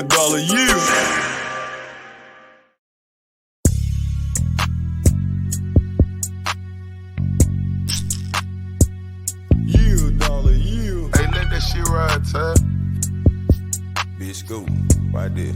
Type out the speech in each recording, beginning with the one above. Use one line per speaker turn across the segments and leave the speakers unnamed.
a dollar, you.
Hey, let that shit ride, Ty.
Bitch, go right there.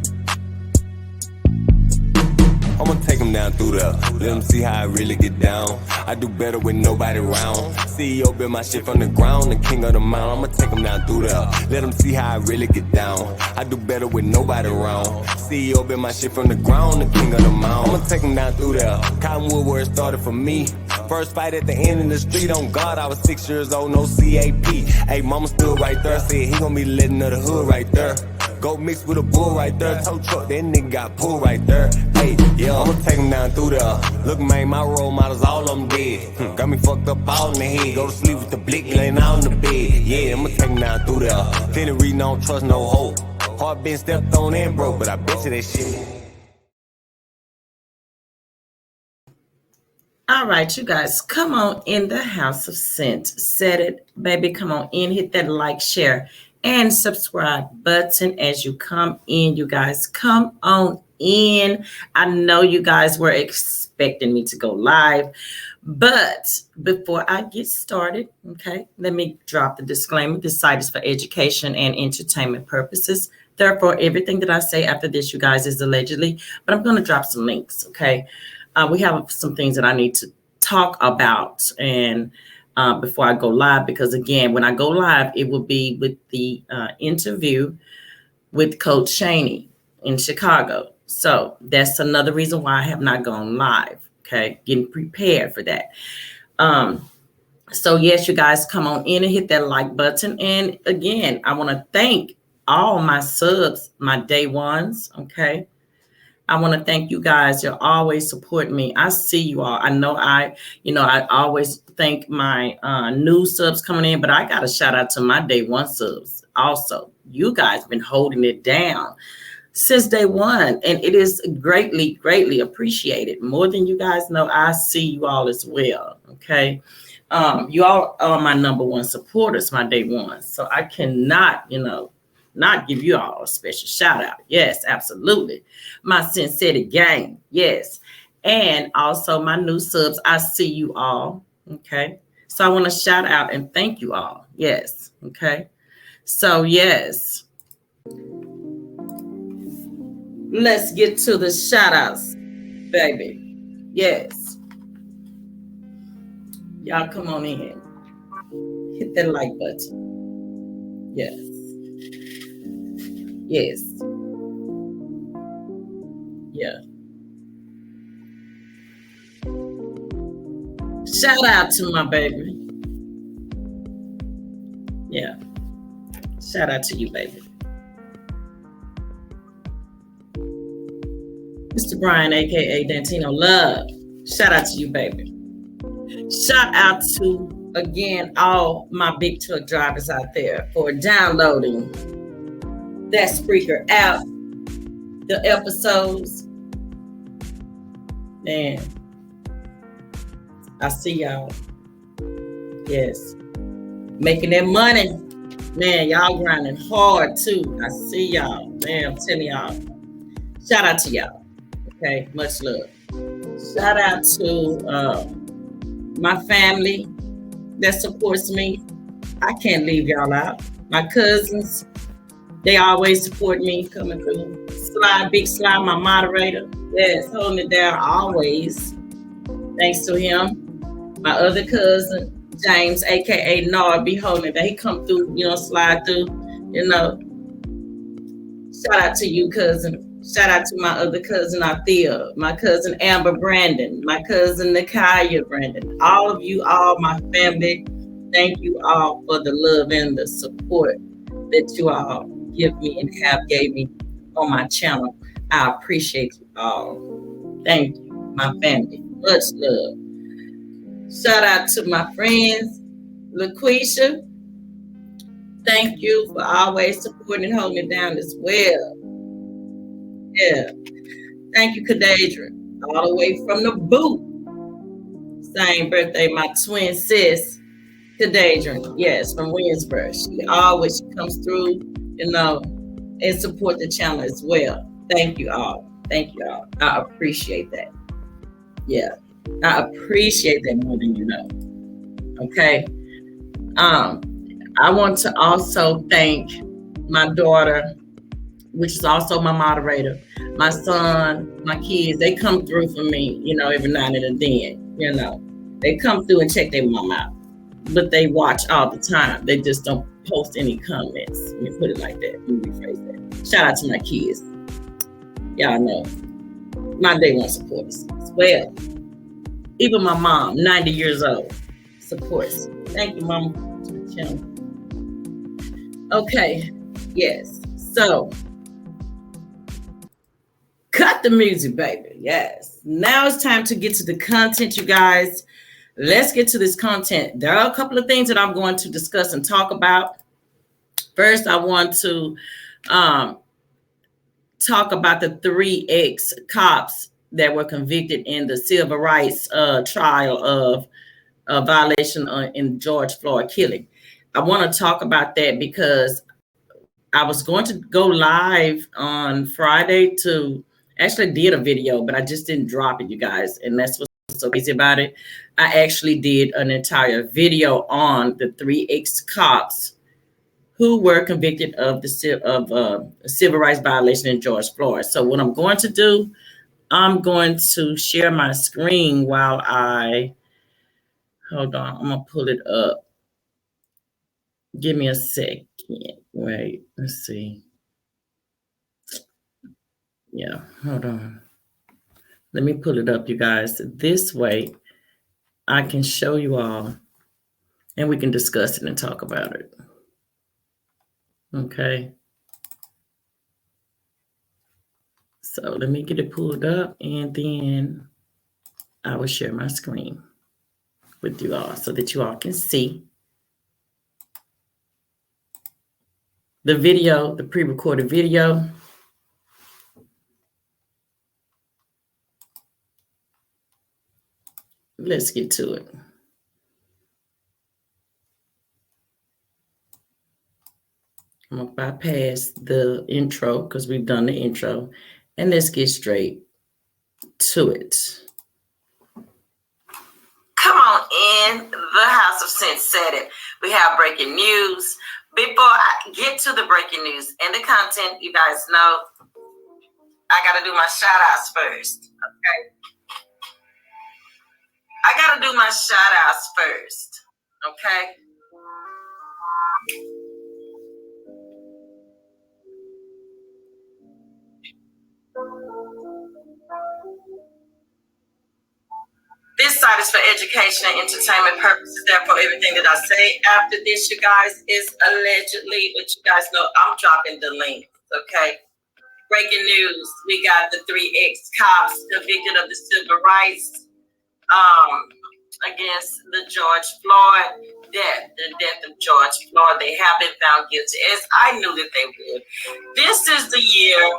I'ma take them down through there. Let them see how I really get down. I do better with nobody around. CEO build my shit from the ground, the king of the mountain. I'ma take them down through there. Let them see how I really get down. I do better with nobody around. CEO build my shit from the ground, the king of the mountain. I'ma take them down through there. Cottonwood where it started for me. First fight at the end of the street, on God, I was 6 years old, no CAP. Hey, mama stood right there, said he gon' be letting of the hood right there. Go mixed with a bull right there, tow truck, that nigga got pulled right there. Hey, yeah, I'ma take him down through there. Look, man, my role models, all of them dead. Got me fucked up all in the head, go to sleep with the blick laying out in the bed. Yeah, I'ma take him down through there. Finna read, don't trust no hope. Heart been stepped on and broke, but I bet you that shit.
All right, you guys, come on in the house of Scent. Said it, baby. Come on in, hit that like, share, and subscribe button as you come in. You guys, come on in. I know you guys were expecting me to go live, but before I get started, okay, let me drop the disclaimer. This site is for education and entertainment purposes. Therefore, everything that I say after this, you guys, is allegedly, but I'm going to drop some links, okay? We have some things that I need to talk about and before I go live, because again, when I go live, it will be with the interview with Coach Shaney in Chicago. So that's another reason why I have not gone live. Okay, getting prepared for that. So yes, you guys, come on in and hit that like button. And again, I want to thank all my subs, my day ones. Okay. I want to thank you guys. You're always supporting me. I see you all. I know I always thank my new subs coming in, but I got a shout out to my day one subs also. You guys been holding it down since day one, and it is greatly, greatly appreciated. More than you guys know, I see you all as well. Okay. You all are my number one supporters, my day ones. So I cannot, not give you all a special shout out. Yes, absolutely. My CyntSaidIt gang. Yes. And also my new subs. I see you all. Okay. So I want to shout out and thank you all. Yes. Okay. So yes. Let's get to the shout outs, baby. Yes. Y'all come on in. Hit that like button. Yes. Yes. Yeah. Shout out to my baby. Yeah. Shout out to you, baby. Mr. Brian, aka Dantino Love. Shout out to you, baby. Shout out to, again, all my big truck drivers out there for downloading that Spreaker app, the episodes. Man, I see y'all. Yes. Making that money. Man, y'all grinding hard too. I see y'all. Man, I'm telling y'all. Shout out to y'all. Okay, much love. Shout out to my family that supports me. I can't leave y'all out. My cousins, they always support me coming through. Big Sly, my moderator. Yes, holding it down always. Thanks to him. My other cousin, James, aka Nard, be holding it down. He come through, slide through, Shout out to you, cousin. Shout out to my other cousin, Althea, my cousin, Amber Brandon, my cousin, Nakaya Brandon. All of you, all my family, thank you all for the love and the support that you all give me and have gave me on my channel. I appreciate you all. Thank you, my family. Much love. Shout out to my friends, LaQuisha. Thank you for always supporting and holding it down as well. Yeah. Thank you, Kadadra. All the way from the boot. Same birthday, my twin sis, Kadadra. Yes, from Williamsburg. She always comes through, and support the channel as well. Thank you all. Thank you all. I appreciate that. Yeah, I appreciate that more than you know. Okay. I want to also thank my daughter, which is also my moderator, my son, my kids. They come through for me, every now and then. They come through and check their mom out, but they watch all the time. They just don't post any comments. Let me put it like that. Let me rephrase that. Shout out to my kids. Y'all know my day one supporters as well. Even my mom, 90 years old, supports. Thank you, Mama, to the channel. Okay, yes. So, cut the music, baby. Yes. Now it's time to get to the content, you guys. Let's get to this content. There are a couple of things that I'm going to discuss and talk about. First, I want to talk about the 3 ex-cops that were convicted in the civil rights trial of a violation in George Floyd killing. I want to talk about that because I was going to go live on Friday to actually did a video, but I just didn't drop it, you guys. And that's what's so crazy about it. I actually did an entire video on the 3 ex-cops who were convicted of the civil rights violation in George Floyd. So what I'm going to do, I'm going to share my screen while hold on, I'm gonna pull it up. Give me a second. Wait, let's see. Yeah, hold on. Let me pull it up, you guys. This way I can show you all and we can discuss it and talk about it. Okay. So let me get it pulled up and then I will share my screen with you all so that you all can see the video, the pre-recorded video. Let's get to it. I'm gonna bypass the intro because we've done the intro, and let's get straight to it. Come on in the house of CyntSaidIt. We have breaking news. Before I get to the breaking news and the content, you guys know I gotta do my shout outs first. Okay. I gotta do my shout outs first. Okay. This site is for education and entertainment purposes. Therefore, everything that I say after this, you guys, is allegedly, but you guys know I'm dropping the link. Okay. Breaking news. We got the 3 ex-cops convicted of the civil rights against the George Floyd death, the death of George Floyd. They have been found guilty, as I knew that they would. This is the year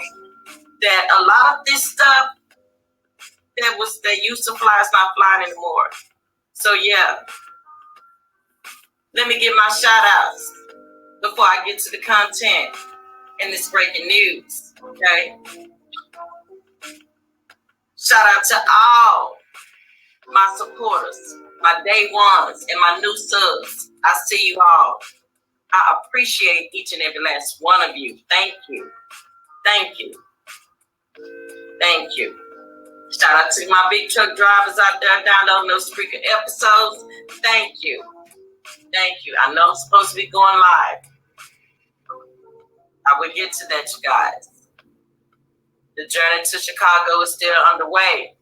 that a lot of this stuff that used to fly is not flying anymore. So yeah, let me get my shout outs before I get to the content and this breaking news. Okay. Shout out to all my supporters, my day ones, and my new subs. I see you all. I appreciate each and every last one of you. Thank you. Thank you. Thank you. Shout out to my big truck drivers out there downloading those freaking episodes. Thank you. Thank you. I know I'm supposed to be going live. I will get to that, you guys. The journey to Chicago is still underway.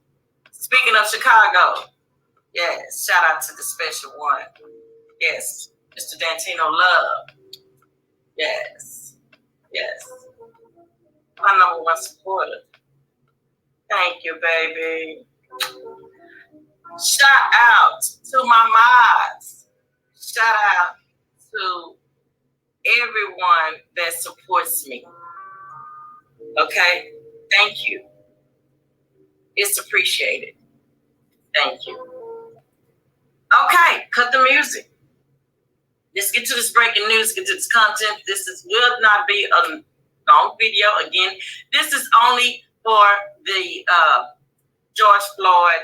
Speaking of Chicago, yes, shout out to the special one. Yes, Mr. Dantino Love. Yes, yes. My number one supporter. Thank you, baby. Shout out to my mods. Shout out to everyone that supports me. Okay? Thank you. It's appreciated. Thank you. Okay, cut the music. Let's get to this breaking news, get to this content. This will not be long video. Again, this is only for the George Floyd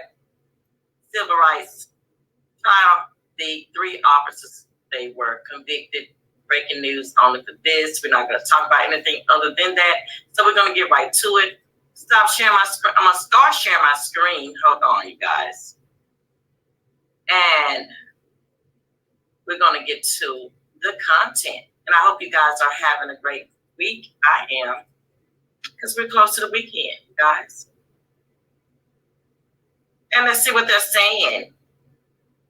civil rights trial. The 3 officers, they were convicted. Breaking news only for this. We're not going to talk about anything other than that. So we're going to get right to it. Stop sharing my screen. I'm going to start sharing my screen. Hold on, you guys. And we're going to get to the content. And I hope you guys are having a great week. I am. Because we're close to the weekend, guys. And let's see what they're saying.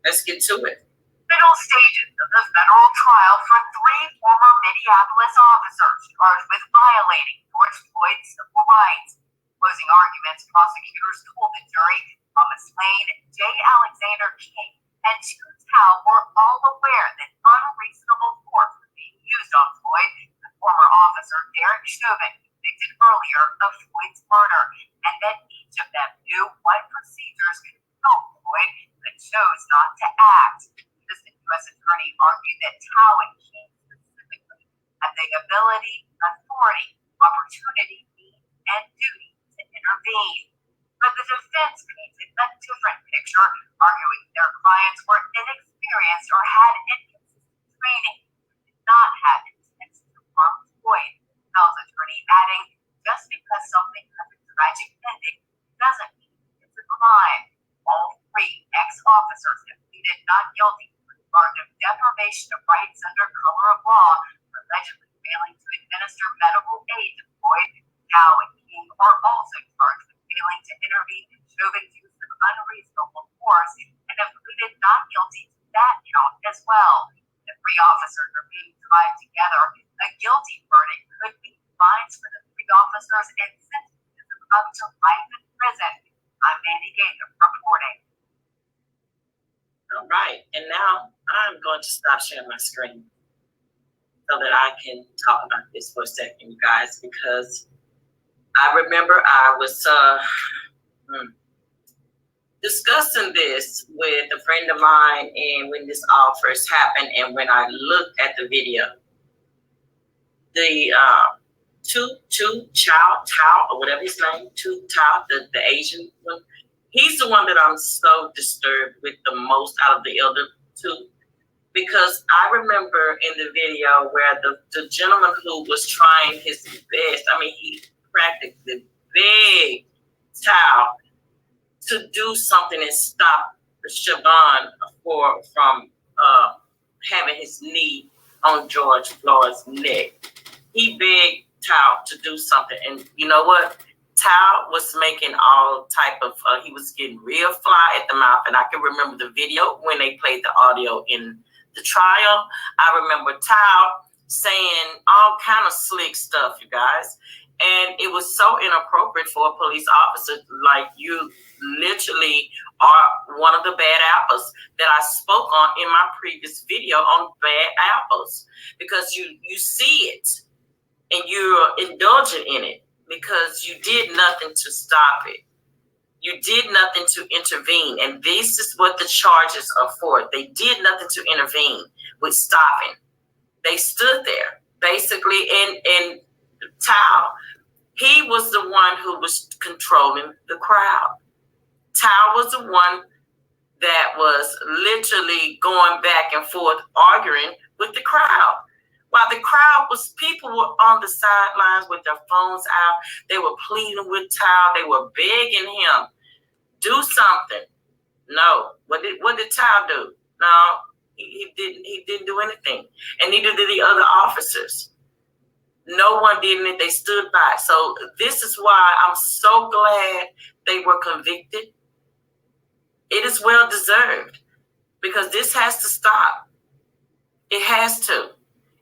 Let's get to it.
Middle stages of the federal trial for 3 former Minneapolis officers charged with violating George Floyd's civil rights. Closing arguments, prosecutors told the jury Thomas Lane, J. Alexander King, and Tu Tao were all aware that unreasonable force was being used on Floyd, the former officer Derek Chauvin, convicted earlier of Floyd's murder, and that each of them knew what procedures could help Floyd but chose not to act. Assistant U.S. Attorney argued that Tao and King specifically had the ability, authority, opportunity, means, and duty to intervene. But the defense painted a different picture, arguing their clients were inexperienced or had inconsistent training, did not have intent to harm Floyd. Tao's attorney adding, just because something has a tragic ending doesn't mean it's a crime. All 3 ex-officers have pleaded not guilty to the charge of deprivation of rights under color of law for allegedly failing to administer medical aid to Floyd. Tao and King are also charged with failing to intervene in Chauvin's use of unreasonable force and have pleaded not guilty to that count as well. The 3 officers are being tried together. A guilty verdict could be fines for the 3 officers and sentences of up to life in prison. I'm Mandy Gaither reporting.
All right, and now I'm going to stop sharing my screen so that I can talk about this for a second, you guys, because I remember I was discussing this with a friend of mine, and when this all first happened, and when I looked at the video, the Tu Tao, or whatever his name, Tu Tao, the Asian one, he's the one that I'm so disturbed with the most out of the other 2, because I remember in the video where the gentleman who was trying his best, I mean, he practically begged Tao to do something and stop Chauvin from having his knee on George Floyd's neck. He begged Tao to do something, and you know what? Tao was making all type of, he was getting real fly at the mouth, and I can remember the video when they played the audio in the trial. I remember Tao saying all kind of slick stuff, you guys, and it was so inappropriate for a police officer. Like, you literally are one of the bad apples that I spoke on in my previous video on bad apples, because you see it and you're indulgent in it because you did nothing to stop it. You did nothing to intervene, and this is what the charges are for. They did nothing to intervene with stopping. They stood there basically, and Tao, he was the one who was controlling the crowd. Tao was the one that was literally going back and forth arguing with the crowd. While the crowd was, people were on the sidelines with their phones out. They were pleading with Tao. They were begging him, do something. No. What did Tao do? No, he didn't do anything. And neither did the other officers. No one did anything. They stood by. So this is why I'm so glad they were convicted. It is well deserved, because this has to stop. It has to.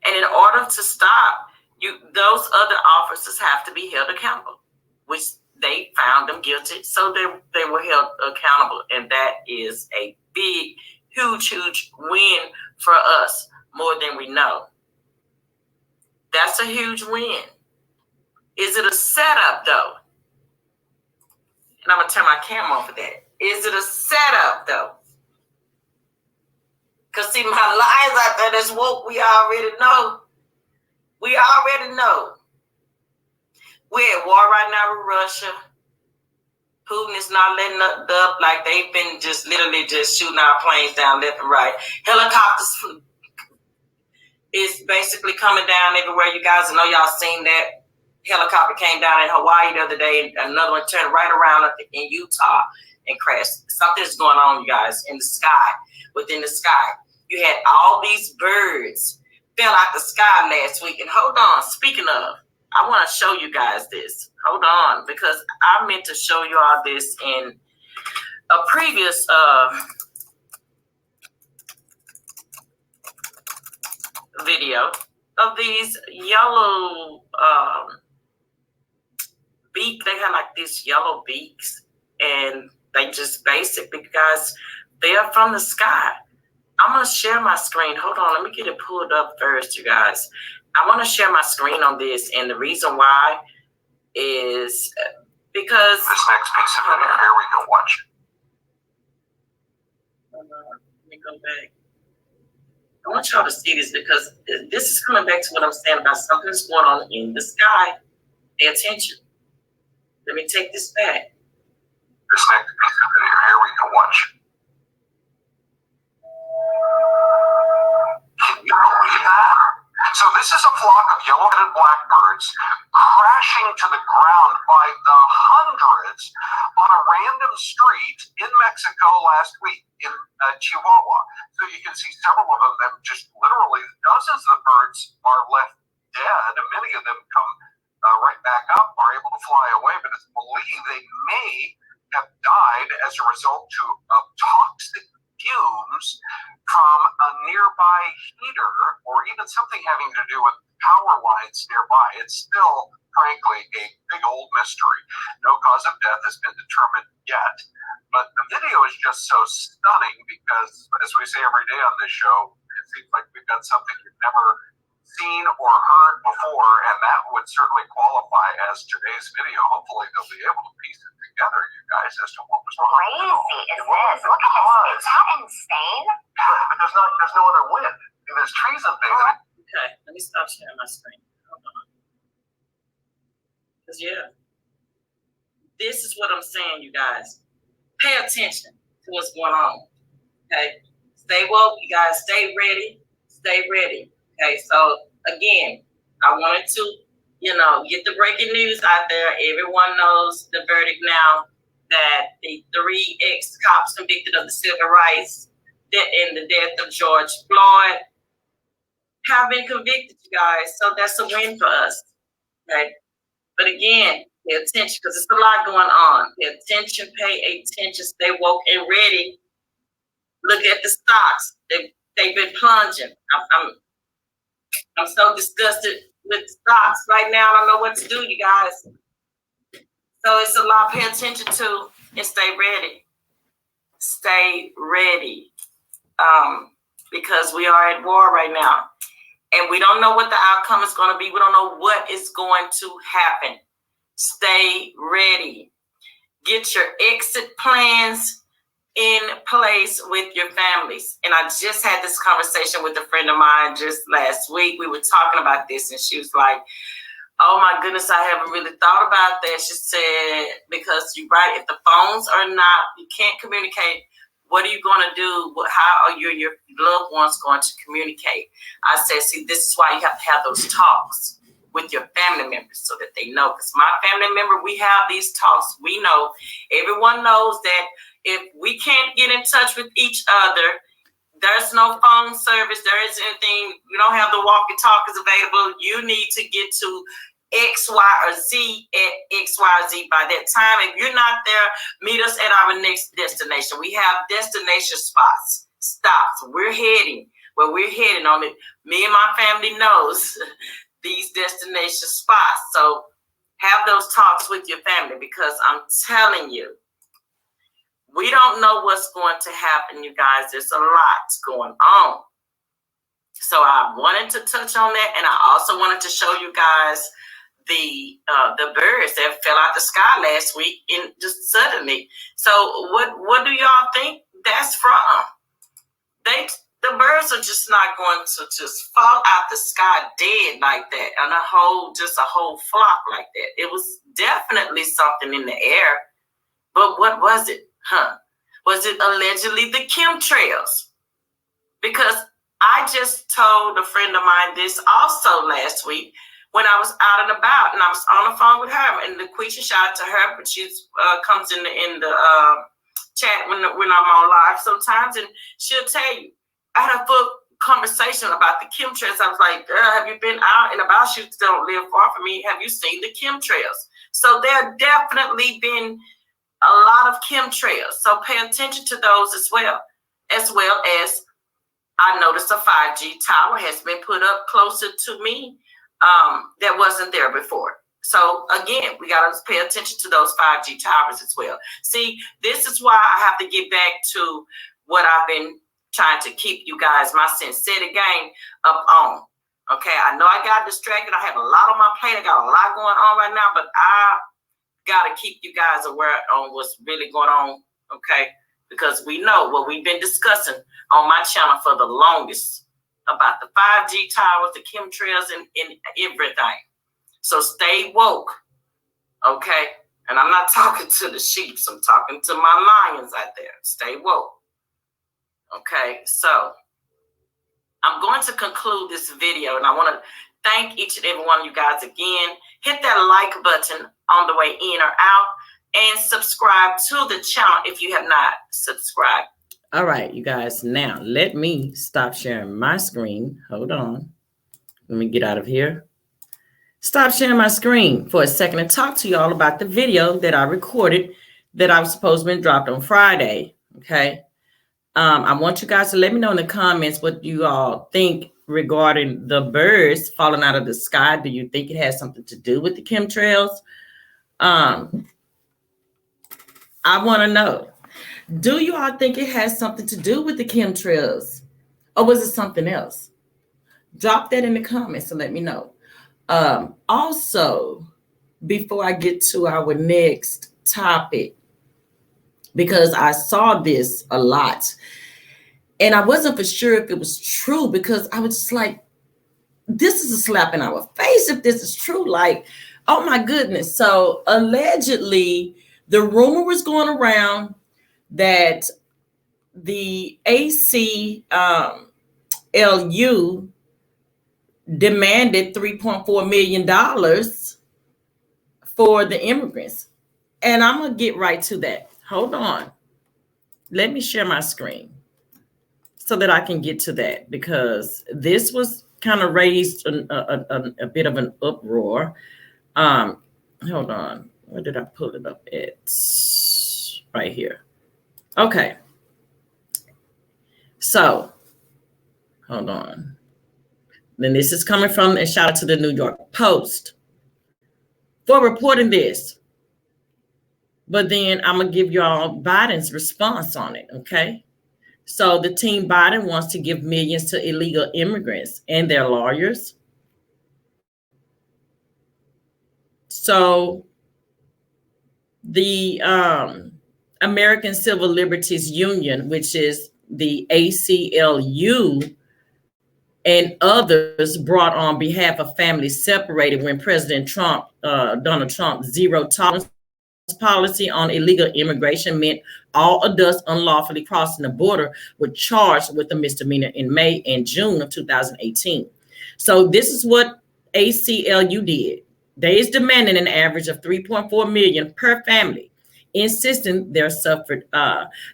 And in order to stop, those other officers have to be held accountable, which they found them guilty. So they were held accountable. And that is a big, huge win for us, more than we know. That's a huge win. Is it a setup, though? And I'm going to turn my camera off of that. Is it a setup, though? Because, see, my lions out there that's woke, we already know. We already know We're at war right now with Russia. Putin is not letting up, like they've been just literally just shooting our planes down left and right. Helicopters is basically coming down everywhere. You guys know y'all seen that helicopter came down in Hawaii the other day, and another one turned right around in Utah and crashed. Something's going on, you guys, in the sky, within the sky. You had all these birds fell out the sky last week. And hold on, speaking of, I want to show you guys this. Hold on, because I meant to show you all this in a previous video of these yellow beak. They have like these yellow beaks, and they just basically, guys, they are from the sky. I'm going to share my screen. Hold on, let me get it pulled up first, you guys. I want to share my screen on this, and the reason why is because
this next piece of video here we go watch.
Let me go back. I want y'all to see this because this is coming back to what I'm saying about something's going on in the sky. Pay attention. Let me take this back.
This next piece of video here we go watch. Can you believe that? So this is a flock of yellow-headed blackbirds crashing to the ground by the hundreds on a random street in Mexico last week in Chihuahua. So you can see several of them, just literally dozens of the birds are left dead. Many of them come right back up, are able to fly away, but it's believed they may have died as a result of toxic fumes from a nearby heater or even something having to do with power lines nearby. It's still, frankly, a big old mystery. No cause of death has been determined yet, but the video is just so stunning because, as we say every day on this show, it seems like we've got something you've never seen or heard before, and that would certainly qualify as today's video. Hopefully they'll be able to piece it together, you guys, as to what was
crazy is this? Look at this. Is that insane?
Yeah, but there's no other wind. And there's trees and things.
Okay, let me stop sharing my screen. Hold on. Because, yeah, this is what I'm saying, you guys. Pay attention to what's going on. Okay? Stay woke, you guys. Stay ready. Stay ready. Okay, so, again, I wanted to, get the breaking news out there. Everyone knows the verdict now that the 3 ex-cops convicted of the civil rights in the death of George Floyd have been convicted, you guys. So that's a win for us. Okay. But again, pay attention because there's a lot going on. Pay attention, stay woke and ready. Look at the stocks. They've been plunging. I'm so disgusted with stocks right now. I don't know what to do, you guys. So it's a lot to pay attention to and stay ready. Stay ready. Because we are at war right now. And we don't know what the outcome is going to be. We don't know what is going to happen. Stay ready. Get your exit plans in place with your families. And I just had this conversation with a friend of mine just last week. We were talking about this, and she was like, oh my goodness, I haven't really thought about that. She said, because you're right, if the phones are not, you can't communicate, what are you going to do? How are your loved ones going to communicate? I said, see, this is why you have to have those talks with your family members so that they know. Because my family member, we have these talks. We know, everyone knows that if we can't get in touch with each other, there's no phone service, there isn't anything, you don't have the walkie-talkies available, you need to get to X, Y, or Z at X, Y, Z by that time. If you're not there, meet us at our next destination. We have destination stops. We're heading where we're heading on it. Me and my family knows these destination spots. So have those talks with your family because I'm telling you, we don't know what's going to happen, you guys. There's a lot going on. So I wanted to touch on that, and I also wanted to show you guys the birds that fell out the sky last week and just suddenly. So what do y'all think that's from? The the birds are just not going to just fall out the sky dead like that, and a whole flock like that. It was definitely something in the air, but what was it? Was it allegedly the chemtrails? Because I just told a friend of mine this also last week when I was out and about, and I was on the phone with her, and LaQuisha, shout out to her, but she comes in the chat when I'm on live sometimes, and she'll tell you, I had a full conversation about the chemtrails. I was like, girl, have you been out and about? She don't live far from me. Have you seen the chemtrails? So there definitely been a lot of chemtrails. So pay attention to those as well as I noticed a 5G tower has been put up closer to me that wasn't there before. So again, we got to pay attention to those 5G towers as well. See, this is why I have to get back to what I've been trying to keep you guys, my CyntSaidIt game, up on. Okay, I know I got distracted. I have a lot on my plate. I got a lot going on right now, but I got to keep you guys aware on what's really going on, okay? Because we know what we've been discussing on my channel for the longest about the 5G towers, the chemtrails, and everything. So stay woke, okay? And I'm not talking to the sheep. I'm talking to my lions out there. Stay woke, okay? So I'm going to conclude this video, and I want to thank each and every one of you guys again. Hit that like button on the way in or out, and subscribe to the channel if you have not subscribed. All right, you guys. Now, let me stop sharing my screen. Hold on. Let me get out of here. Stop sharing my screen for a second and talk to you all about the video that I recorded that I was supposed to be dropped on Friday. Okay. I want you guys to let me know in the comments what you all think regarding the birds falling out of the sky. Do you think it has something to do with the chemtrails? I want to know. Do you all think it has something to do with the chemtrails? Or was it something else? Drop that in the comments and let me know. Also, before I get to our next topic, because I saw this a lot, and I wasn't for sure if it was true, because I was just like, this is a slap in our face if this is true. Like, oh my goodness. So allegedly, the rumor was going around that the ACLU demanded $3.4 million for the immigrants. And I'm going to get right to that. Hold on. Let me share my screen so that I can get to that, because this was kind of raised a bit of an uproar. Hold on. Where did I pull it up? It's right here. Okay. So, hold on. Then this is coming from, and shout out to the New York Post for reporting this. But then I'm going to give y'all Biden's response on it, okay? So the team Biden wants to give millions to illegal immigrants and their lawyers. So the American Civil Liberties Union, which is the ACLU, and others brought on behalf of families separated when President Donald Trump's zero tolerance policy on illegal immigration meant all adults unlawfully crossing the border were charged with a misdemeanor in May and June of 2018. So this is what ACLU did. They is demanding an average of $3.4 million per family, insisting they suffered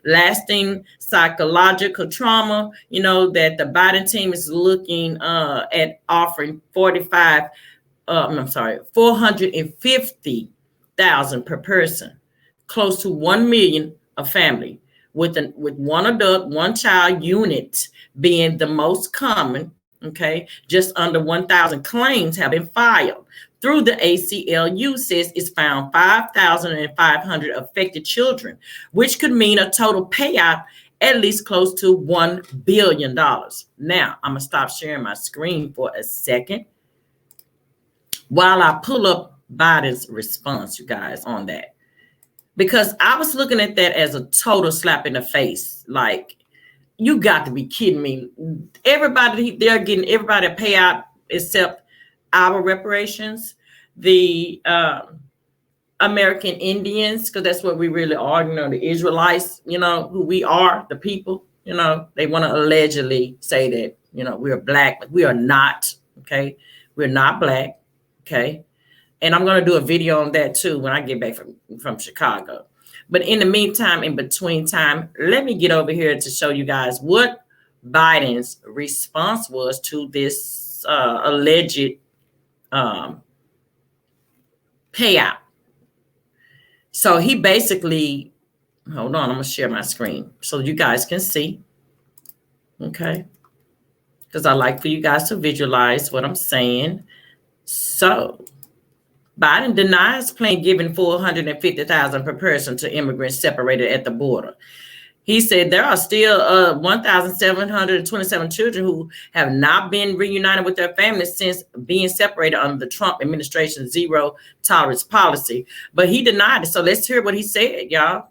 lasting psychological trauma. You know that the Biden team is looking at offering $450,000 per person, close to 1 million a family, with one adult, one child unit being the most common. Okay, just under 1,000 claims have been filed. Through the ACLU says it's found 5,500 affected children, which could mean a total payout at least close to $1 billion. Now, I'm going to stop sharing my screen for a second while I pull up Biden's response, you guys, on that. Because I was looking at that as a total slap in the face. Like, You got to be kidding me. They're getting everybody to pay out except our reparations, the American Indians, because that's what we really are, the Israelites, who we are, the people, they want to allegedly say that, we're black, but we are not, okay? We're not black, okay? And I'm going to do a video on that too when I get back from Chicago. But in the meantime, in between time, let me get over here to show you guys what Biden's response was to this alleged payout. So he basically, hold on, I'm going to share my screen so you guys can see. Okay. Because I like for you guys to visualize what I'm saying. So Biden denies plan giving $450,000 per person to immigrants separated at the border. He said there are still 1,727 children who have not been reunited with their families since being separated under the Trump administration's zero tolerance policy. But he denied it. So let's hear what he said, y'all.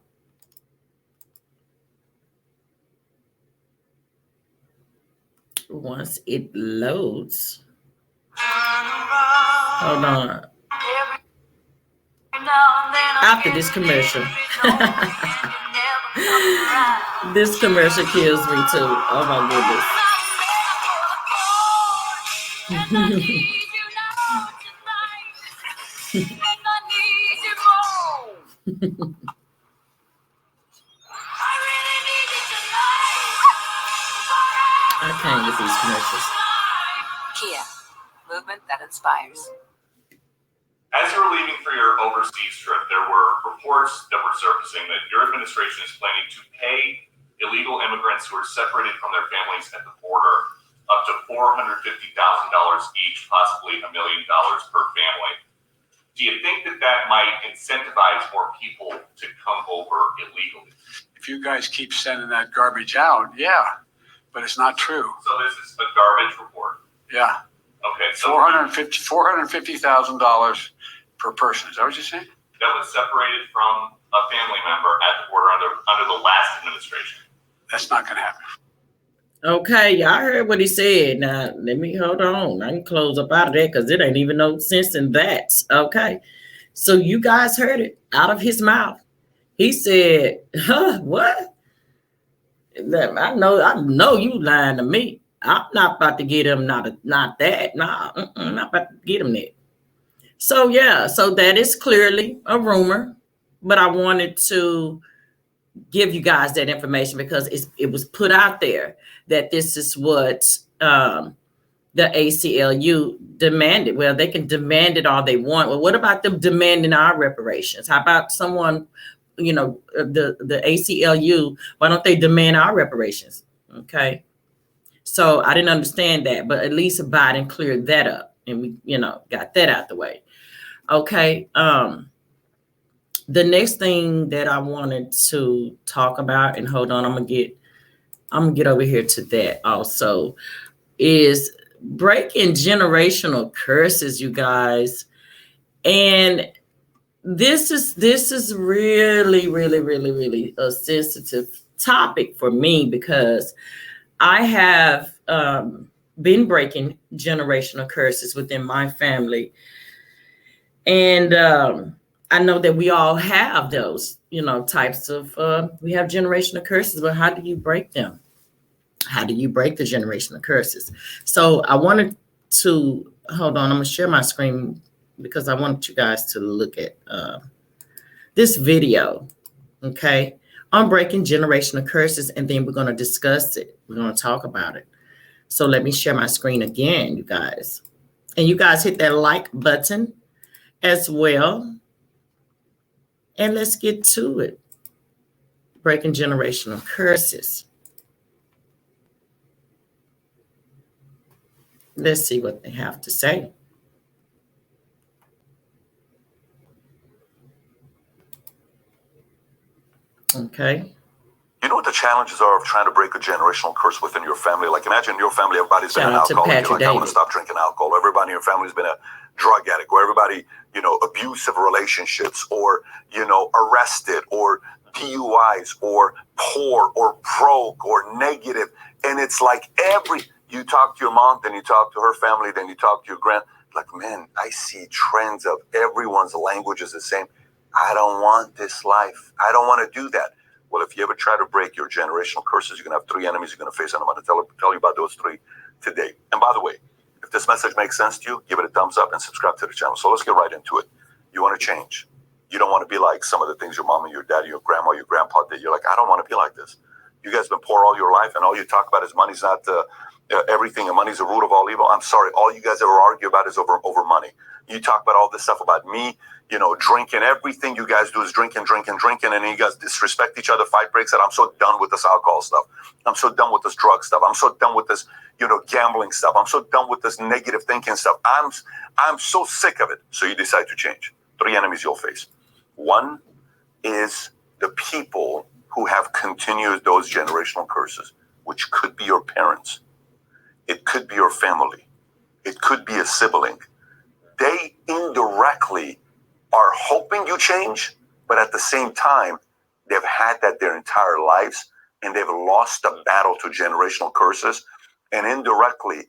Once it loads. Hold on. After this commercial. This commercial kills me too. Oh my goodness. I can't get these commercials.
Kia, movement that inspires.
As you were leaving for your overseas trip, there were reports that were surfacing that your administration is planning to pay illegal immigrants who are separated from their families at the border up to $450,000 each, possibly $1 million per family. Do you think that might incentivize more people to come over illegally?
If you guys keep sending that garbage out, yeah, but it's not true.
So this is a garbage report?
Yeah.
Okay. So
$450,000 per person. Is that what you're saying?
That was separated from a family member at the border under the last administration.
That's not going to happen.
Okay, y'all heard what he said. Now, let me hold on. I can close up out of that because it ain't even no sense in that. Okay. So you guys heard it out of his mouth. He said, what? I know you lying to me. I'm not about to get him not that. Nah, I'm not about to get him that. So, yeah, so that is clearly a rumor, but I wanted to give you guys that information because it was put out there that this is what the ACLU demanded. Well, they can demand it all they want. Well, what about them demanding our reparations? How about someone, the ACLU, why don't they demand our reparations? Okay. So I didn't understand that, but at least Biden cleared that up and we, got that out the way. Okay. The next thing that I wanted to talk about, and hold on, I'm gonna get over here to that also, is breaking generational curses, you guys. And this is really, really, really, really a sensitive topic for me because I have been breaking generational curses within my family. And I know that we all have those, types of, we have generational curses, but how do you break them? How do you break the generational curses? So I wanted to, hold on, I'm going to share my screen because I want you guys to look at this video, okay, on breaking generational curses, and then we're going to discuss it. We're going to talk about it. So let me share my screen again, you guys. And you guys hit that like button as well. And let's get to it. Breaking generational curses. Let's see what they have to say. Okay.
You know what the challenges are of trying to break a generational curse within your family? Like, imagine your family, everybody's been an alcoholic. You're like, I want to stop drinking alcohol. Everybody in your family's been a drug addict, or everybody, abusive relationships, or, arrested, or DUIs or poor or broke or negative. And it's like you talk to your mom, then you talk to her family, then you talk to your like, man, I see trends of everyone's language is the same. I don't want this life. I don't want to do that. Well, if you ever try to break your generational curses, you're going to have 3 enemies you're going to face, and I'm going to tell you about those 3 today. And by the way, if this message makes sense to you, give it a thumbs up and subscribe to the channel. So let's get right into it. You want to change. You don't want to be like some of the things your mom and your daddy, your grandma, your grandpa did. You're like, I don't want to be like this. You guys have been poor all your life, and all you talk about is money's not everything, and money's the root of all evil. I'm sorry. All you guys ever argue about is over money. You talk about all this stuff about me, drinking. Everything you guys do is drinking, and then you guys disrespect each other, fight breaks out. I'm so done with this alcohol stuff. I'm so done with this drug stuff. I'm so done with this, gambling stuff. I'm so done with this negative thinking stuff. I'm so sick of it. So you decide to change. 3 enemies you'll face. 1 is the people who have continued those generational curses, which could be your parents. It could be your family. It could be a sibling. They indirectly are hoping you change, but at the same time, they've had that their entire lives, and they've lost the battle to generational curses. And indirectly,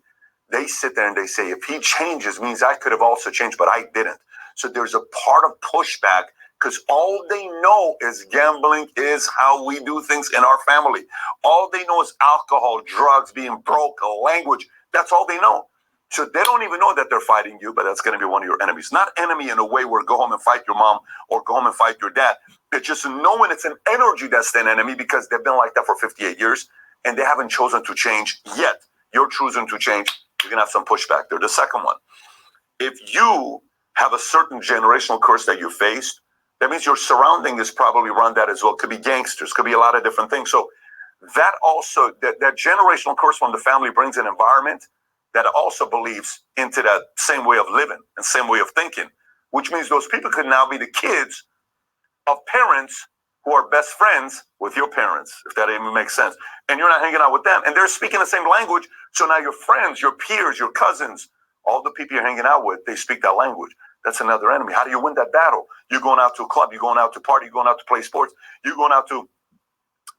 they sit there and they say, if he changes, means I could have also changed, but I didn't. So there's a part of pushback, because all they know is gambling is how we do things in our family. All they know is alcohol, drugs, being broke, language. That's all they know. So they don't even know that they're fighting you, but that's going to be one of your enemies. Not enemy in a way where go home and fight your mom or go home and fight your dad. It's just knowing it's an energy that's an enemy, because they've been like that for 58 years and they haven't chosen to change yet. You're choosing to change. You're going to have some pushback there. The second one, if you have a certain generational curse that you faced, that means your surrounding is probably around that as well. Could be gangsters, could be a lot of different things. So that also, that generational curse from the family brings an environment that also believes into that same way of living and same way of thinking, which means those people could now be the kids of parents who are best friends with your parents, if that even makes sense. And you're not hanging out with them, and they're speaking the same language. So now your friends, your peers, your cousins, all the people you're hanging out with, they speak that language. That's another enemy. How do you win that battle? You're going out to a club, you're going out to party, you're going out to play sports, you're going out to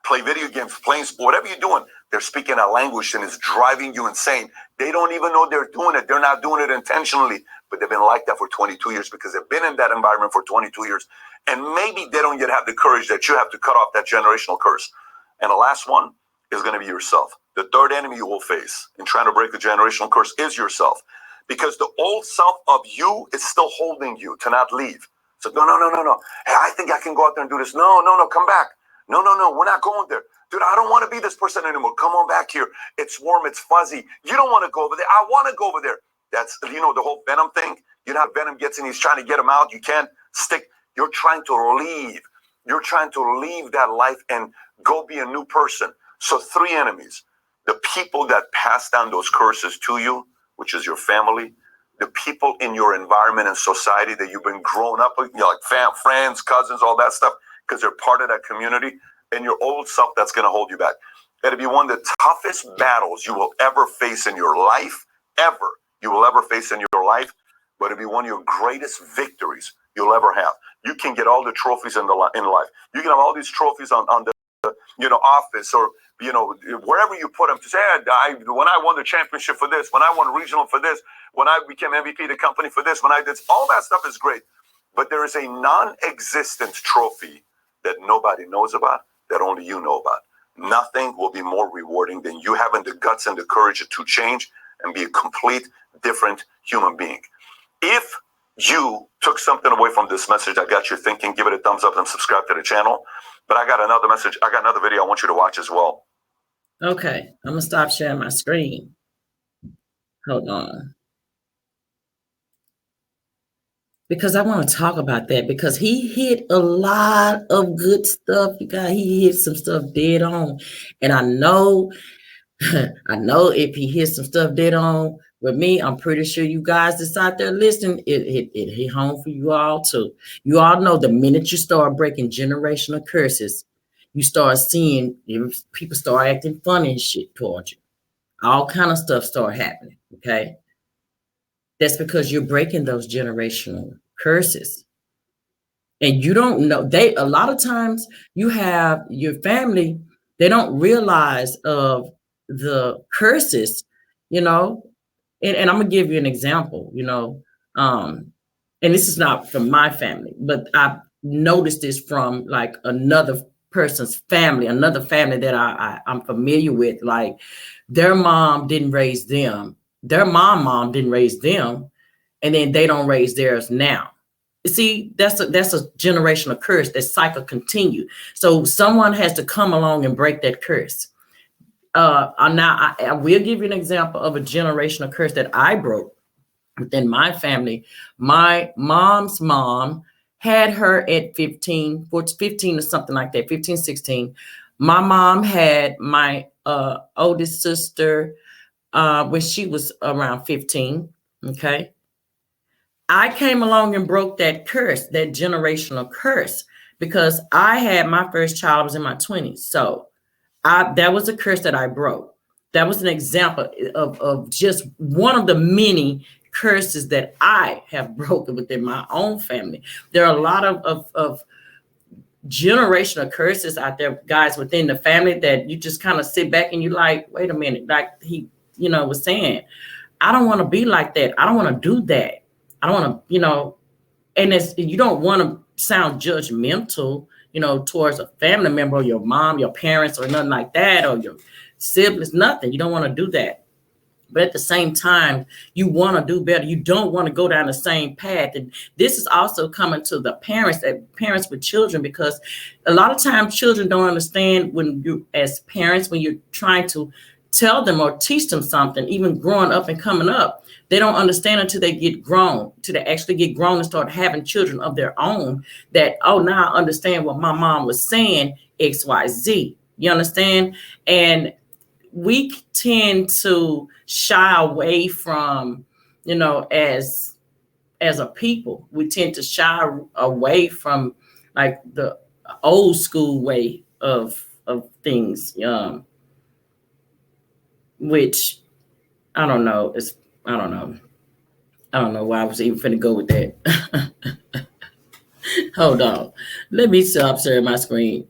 play video games, playing sport, whatever you're doing, they're speaking that language and it's driving you insane. They don't even know they're doing it. They're not doing it intentionally, but they've been like that for 22 years because they've been in that environment for 22 years. And maybe they don't yet have the courage that you have to cut off that generational curse. And the last one is going to be yourself. The third enemy you will face in trying to break a generational curse is yourself, because the old self of you is still holding you to not leave. So no. Hey, I think I can go out there and do this. No, come back. No, we're not going there. Dude, I don't want to be this person anymore. Come on back here. It's warm, it's fuzzy. You don't want to go over there. I want to go over there. That's, the whole Venom thing. You know how Venom gets in, he's trying to get him out. You can't stick. You're trying to leave. You're trying to leave that life and go be a new person. So 3 enemies. The people that pass down those curses to you, which is your family, the people in your environment and society that you've been growing up with, like friends, cousins, all that stuff, because they're part of that community, and your old self that's going to hold you back. That'll be one of the toughest battles you will ever face in your life, but it'll be one of your greatest victories you'll ever have. You can get all the trophies in life. You can have all these trophies on the office, or wherever you put them, to say, when I won the championship for this, when I won regional for this, when I became MVP of the company for this, when I did all that stuff is great. But there is a non-existent trophy that nobody knows about, that only you know about. Nothing will be more rewarding than you having the guts and the courage to change and be a complete different human being. If you took something away from this message that got you thinking, give it a thumbs up and subscribe to the channel. But I got another message. I got another video I want you to watch as well.
Okay, I'm going to stop sharing my screen. Hold on. Because I want to talk about that, because he hit a lot of good stuff. You guys, he hit some stuff dead on. And I know if he hit some stuff dead on with me, I'm pretty sure you guys that's out there listening, it hit home for you all too. You all know the minute you start breaking generational curses, you start seeing people start acting funny and shit towards you. All kind of stuff start happening, okay? That's because you're breaking those generational curses. And you don't know, a lot of times you have your family, they don't realize of the curses, you know. And I'm gonna give you an example, and this is not from my family, but I've noticed this from like another person's family, another family that I'm familiar with. Like their mom didn't raise them, their mom didn't raise them, and then they don't raise theirs now. See, that's a generational curse. That cycle continue. So someone has to come along and break that curse. Now I will give you an example of a generational curse that I broke within my family. My mom's mom had her at 15 or something like that, 15, 16. My mom had my oldest sister when she was around 15. Okay. I came along and broke that curse, that generational curse, because I had my first child, I was in my 20s. So that was a curse that I broke. That was an example of just one of the many curses that I have broken within my own family. There are a lot of generational curses out there, guys, within the family that you just kind of sit back and you like, wait a minute, like he, was saying, I don't want to be like that. I don't want to do that. I don't want to, and you don't want to sound judgmental, towards a family member, or your mom, your parents, or nothing like that, or your siblings, nothing. You don't want to do that. But at the same time, you want to do better. You don't want to go down the same path. And this is also coming to the parents with children, because a lot of times children don't understand when you, as parents, when you're trying to tell them or teach them something, even growing up and coming up, they don't understand until they get grown, till they actually get grown and start having children of their own, that, oh, now I understand what my mom was saying, X, Y, Z. You understand? And we tend to shy away from, as a people, we tend to shy away from like the old school way of things, which I don't know. I don't know why I was even finna go with that. Hold on. Let me stop sharing my screen.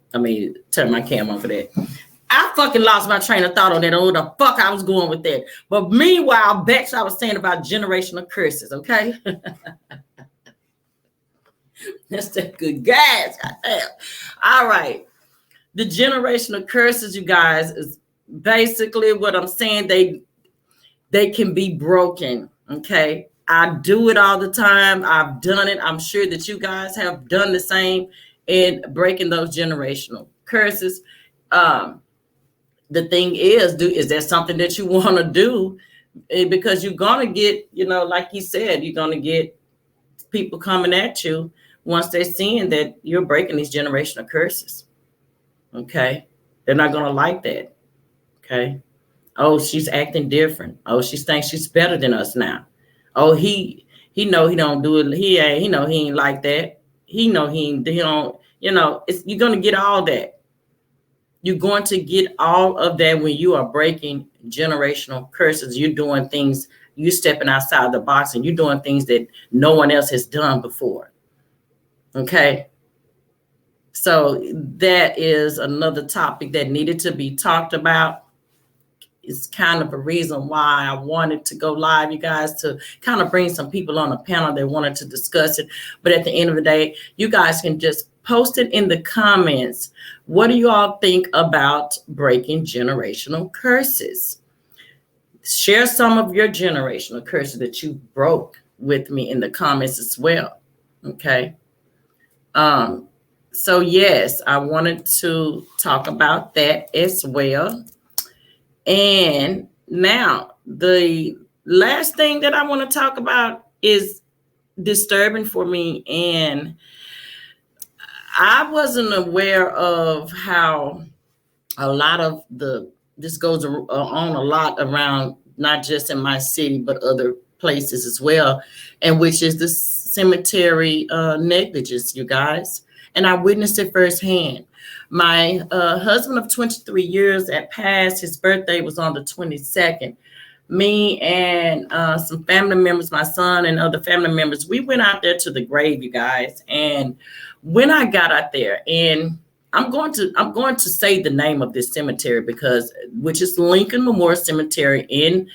Turn my cam on for that. I fucking lost my train of thought on that. Oh, the fuck I was going with that. But meanwhile, Bex, I was saying about generational curses, okay? That's that good gas. Goddamn. All right. The generational curses, you guys, is basically what I'm saying. They can be broken, okay? I do it all the time. I've done it. I'm sure that you guys have done the same in breaking those generational curses. The thing is there something that you want to do? Because you're going to get, like you said, you're going to get people coming at you once they're seeing that you're breaking these generational curses, okay? They're not going to like that, okay? Oh, she's acting different. Oh, she thinks she's better than us now. Oh, he know he don't do it. He ain't like that. He don't, you're going to get all that. You're going to get all of that when you are breaking generational curses. You're doing things, you're stepping outside the box, and you're doing things that no one else has done before. Okay. So that is another topic that needed to be talked about. It's kind of a reason why I wanted to go live, you guys, to kind of bring some people on a panel that wanted to discuss it. But at the end of the day, you guys can just post it in the comments. What do you all think about breaking generational curses? Share some of your generational curses that you broke with me in the comments as well. Okay. So yes, I wanted to talk about that as well. And now the last thing that I want to talk about is disturbing for me. And I wasn't aware of how a lot of this goes on a lot around, not just in my city, but other places as well, and which is the cemetery negligence, you guys. And I witnessed it firsthand. My husband of 23 years had passed. His birthday was on the 22nd. Me and some family members, my son and other family members, we went out there to the grave, you guys. And when I got out there, and I'm going to say the name of this cemetery which is Lincoln Memorial Cemetery in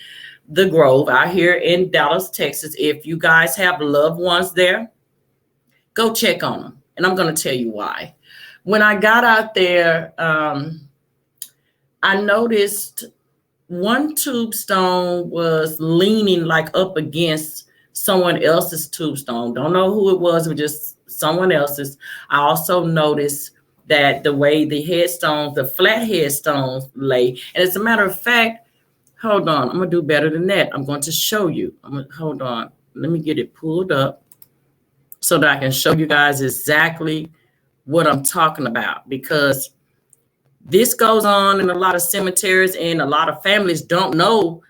the Grove out here in Dallas, Texas. If you guys have loved ones there, go check on them. And I'm going to tell you why. When I got out there, I noticed one tombstone was leaning like up against someone else's tombstone. Don't know who it was just someone else's. I also noticed that the way the headstones, the flat headstones lay. And as a matter of fact, hold on, I'm going to do better than that. I'm going to show you. Hold on. Let me get it pulled up so that I can show you guys exactly what I'm talking about, because this goes on in a lot of cemeteries and a lot of families don't know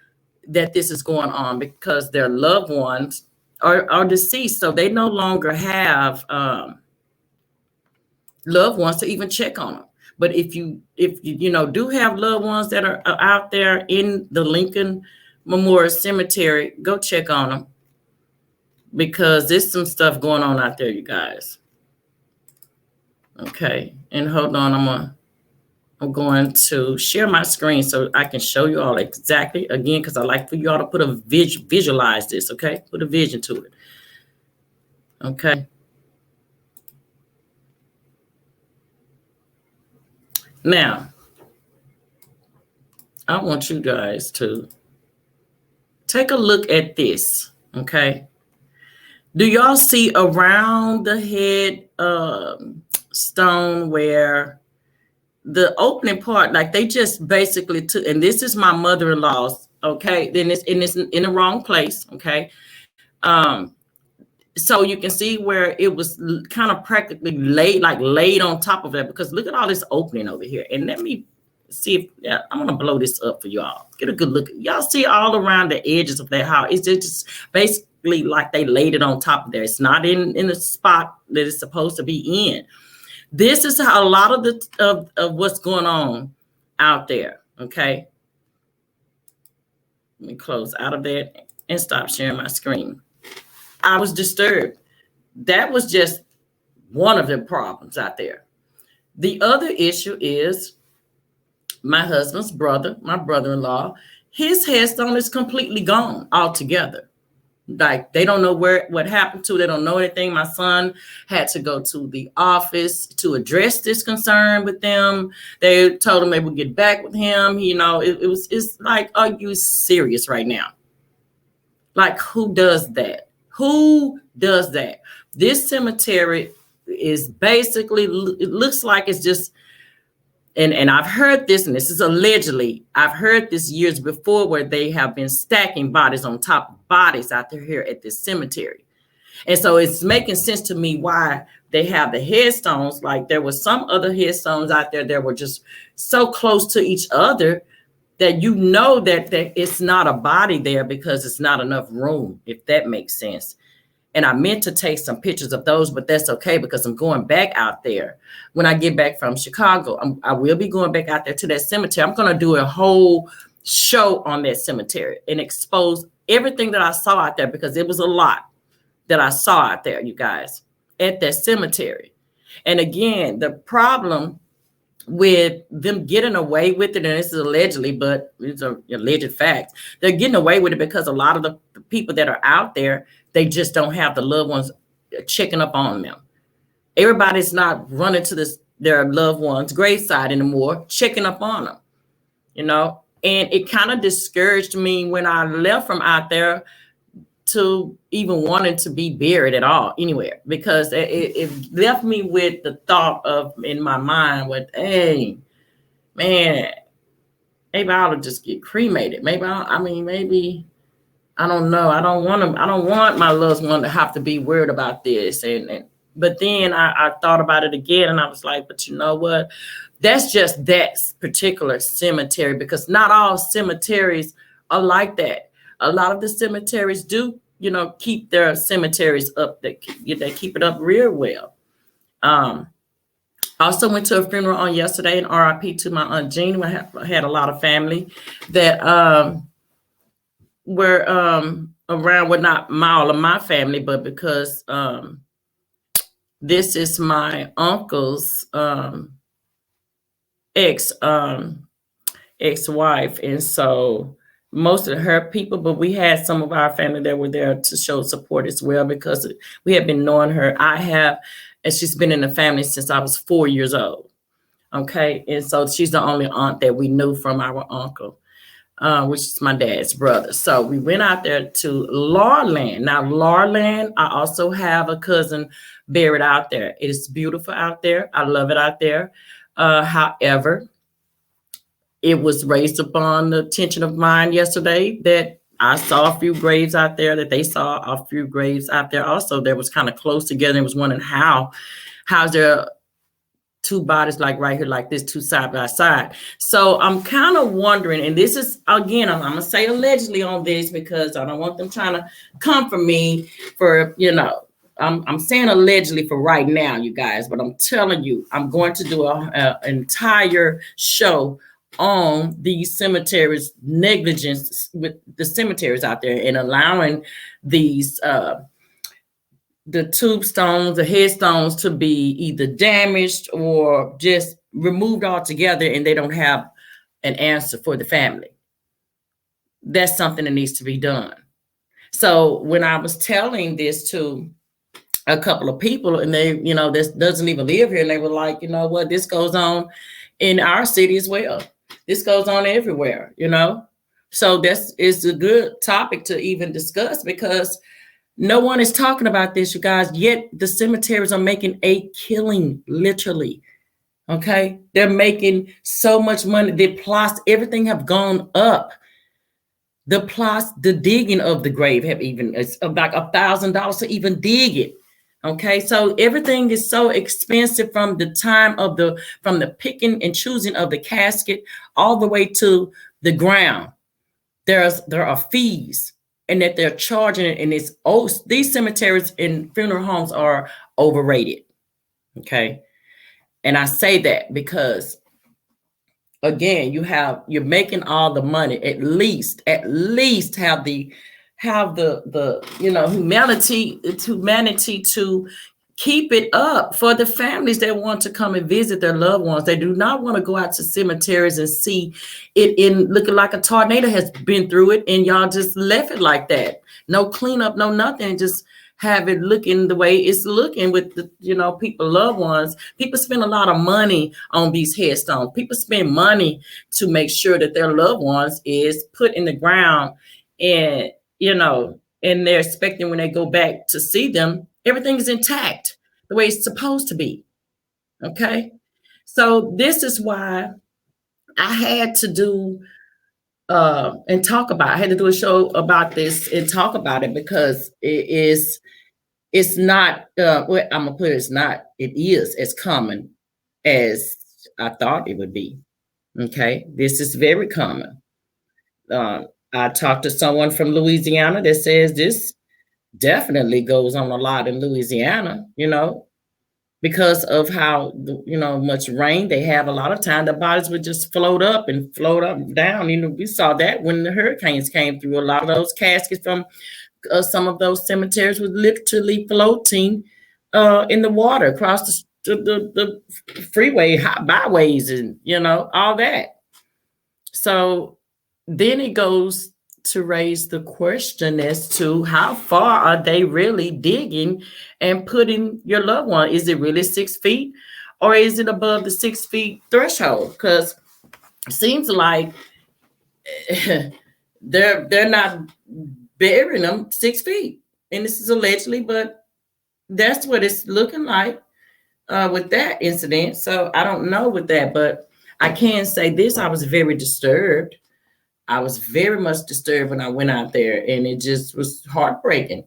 that this is going on because their loved ones are deceased. So they no longer have loved ones to even check on them. But if you do have loved ones that are out there in the Lincoln Memorial Cemetery, go check on them, because there's some stuff going on out there, you guys. Okay, and hold on, I'm going to share my screen so I can show you all exactly, again, because I like for you all to put a visualize this, okay? Put a vision to it. Okay. Now, I want you guys to take a look at this, okay? Do y'all see around the head stone where the opening part, like they just basically took, and this is my mother-in-law's, okay? Then it's in the wrong place, okay? So you can see where it was kind of practically laid on top of that, because look at all this opening over here. And let me see if I'm gonna blow this up for y'all. Get a good look. Y'all see all around the edges of that house. It's just basically like they laid it on top of there. It's not in the spot that it's supposed to be in. This is how a lot of what's going on out there. Okay. Let me close out of that and stop sharing my screen. I was disturbed. That was just one of the problems out there. The other issue is my husband's brother, my brother-in-law, his headstone is completely gone altogether. Like they don't know what happened to it. They don't know anything. My son had to go to the office to address this concern with them. They told him they would get back with him. It's like, are you serious right now? Like, who does that? Who does that? This cemetery is basically, it looks like it's just, and I've heard this, and this is allegedly, I've heard this years before, where they have been stacking bodies on top of bodies out there here at this cemetery. And so it's making sense to me why they have the headstones. Like there were some other headstones out there that were just so close to each other that that it's not a body there because it's not enough room, if that makes sense. And I meant to take some pictures of those, but that's okay because I'm going back out there. When I get back from Chicago, I will be going back out there to that cemetery. I'm going to do a whole show on that cemetery and expose everything that I saw out there, because it was a lot that I saw out there, you guys, at that cemetery. And again, the problem with them getting away with it, and this is allegedly, but it's an alleged fact, they're getting away with it because a lot of the people that are out there, they just don't have the loved ones checking up on them. Everybody's not running to their loved ones' graveside anymore, checking up on them, and it kind of discouraged me when I left from out there to even wanting to be buried at all anywhere, because it left me with the thought of, in my mind, hey, man, maybe I ought to just get cremated. Maybe I don't know. I don't want my loved one to have to be worried about this. But then I thought about it again, and I was like, but you know what? That's just that particular cemetery, because not all cemeteries are like that. A lot of the cemeteries do, keep their cemeteries up. They keep it up real well. I also went to a funeral on yesterday, and RIP to my Aunt Jean. I had a lot of family that were around, well, not all of my family, but because this is my uncle's ex-wife, and so most of her people, but we had some of our family that were there to show support as well, because we have been knowing her. And she's been in the family since I was 4 years old. Okay, and so she's the only aunt that we knew from our uncle, which is my dad's brother. So we went out there to Laurland. Now, Laurland, I also have a cousin buried out there. It is beautiful out there. I love it out there. However, it was raised upon the attention of mine yesterday that I saw a few graves out there, that they saw a few graves out there also that was kind of close together, and was wondering how's there two bodies like right here like this, two side by side. So I'm kind of wondering, and this is, again, I'm gonna say allegedly on this because I don't want them trying to come for me for, I'm saying allegedly for right now, you guys, but I'm telling you, I'm going to do an entire show on these cemeteries, negligence with the cemeteries out there, and allowing these the tombstones, the headstones to be either damaged or just removed altogether, and they don't have an answer for the family. That's something that needs to be done. So when I was telling this to a couple of people, and they, this doesn't even live here, and they were like, you know what, this goes on in our city as well. This goes on everywhere, So it's a good topic to even discuss, because no one is talking about this, you guys, yet the cemeteries are making a killing, literally. Okay? They're making so much money. The plots, everything have gone up. The plots, the digging of the grave it's about $1,000 to even dig it. Okay, so everything is so expensive from the time from the picking and choosing of the casket all the way to the ground. There are fees, and that they're charging it, and these cemeteries and funeral homes are overrated. Okay, and I say that because, again, you're making all the money. At least have the humanity to keep it up for the families that want to come and visit their loved ones. They do not want to go out to cemeteries and see it in looking like a tornado has been through it, and y'all just left it like that. No cleanup, no nothing, just have it looking the way it's looking with the, people, loved ones. People spend a lot of money on these headstones. People spend money to make sure that their loved ones is put in the ground, and and they're expecting when they go back to see them, everything is intact the way it's supposed to be. Okay. So this is why I had to do and talk about, I had to do a show about this and talk about it, because it's not, I'm gonna put it is as common as I thought it would be. Okay. This is very common. I talked to someone from Louisiana that says this definitely goes on a lot in Louisiana, because of how, much rain they have. A lot of time the bodies would just float up and down. We saw that when the hurricanes came through. A lot of those caskets from some of those cemeteries were literally floating in the water across the freeway, byways, and, all that. So then it goes to raise the question as to how far are they really digging and putting your loved one? Is it really 6 feet, or is it above the 6 feet threshold? Because it seems like they're not burying them 6 feet. And this is allegedly, but that's what it's looking like with that incident. So I don't know with that, but I can say this: I was very disturbed. I was very much disturbed when I went out there, and it just was heartbreaking.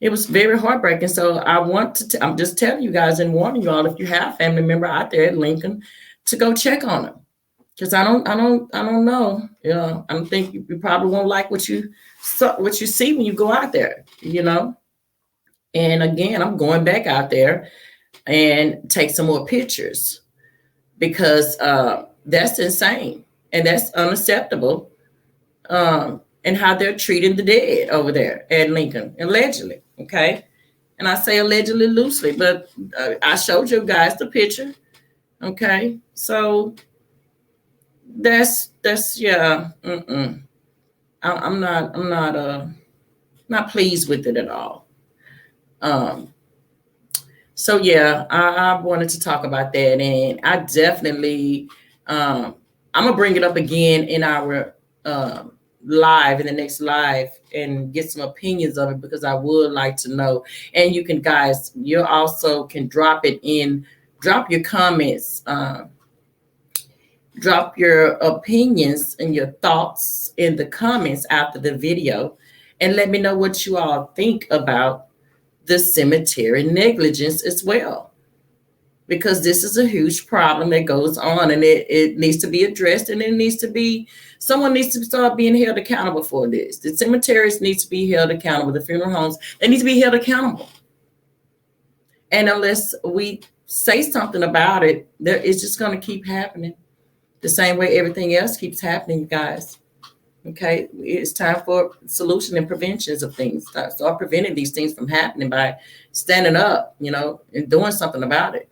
It was very heartbreaking. So I want to, I'm just telling you guys and warning you all, if you have a family member out there at Lincoln, to go check on them. Because I don't know. I don't think you probably won't like what you see when you go out there, And again, I'm going back out there and take some more pictures, because that's insane and that's unacceptable. And how they're treating the dead over there at Lincoln, allegedly. Okay. And I say allegedly loosely, but I showed you guys the picture. Okay, so that's yeah. I'm not pleased with it at all. So yeah, I wanted to talk about that, and I definitely I'm gonna bring it up again in our live, in the next live, and get some opinions of it, because I would like to know. And you can, guys, you also can drop your comments, drop your opinions and your thoughts in the comments after the video, and let me know what you all think about the cemetery negligence as well, because this is a huge problem that goes on, and it needs to be addressed, and someone needs to start being held accountable for this. The cemeteries need to be held accountable. The funeral homes, they need to be held accountable. And unless we say something about it, it's just going to keep happening the same way everything else keeps happening, you guys. Okay, it's time for solution and preventions of things. Start preventing these things from happening by standing up, and doing something about it.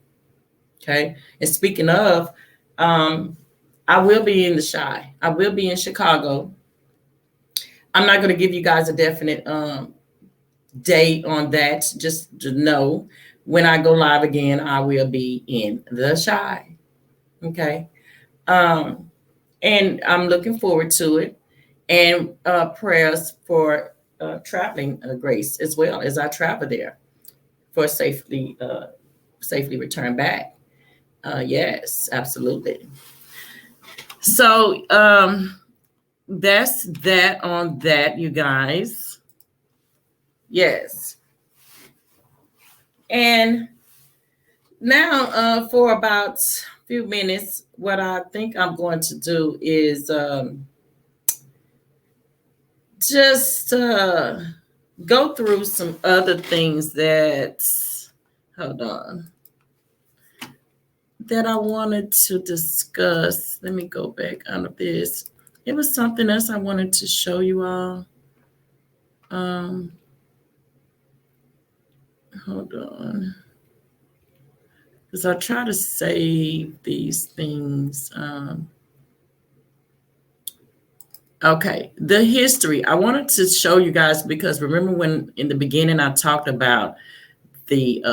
Okay, and speaking of, I will be in the Chi. I will be in Chicago. I'm not going to give you guys a definite date on that. Just to know, when I go live again, I will be in the Chi. Okay, and I'm looking forward to it. And prayers for traveling grace as well as I travel there for safely return back. Yes, absolutely. So that's that on that, you guys. Yes. And now for about a few minutes, what I think I'm going to do is just go through some other things that I wanted to discuss. Let me go back under this. It was something else I wanted to show you all. Hold on, because I try to save these things. Okay, the history. I wanted to show you guys, because remember when in the beginning I talked about the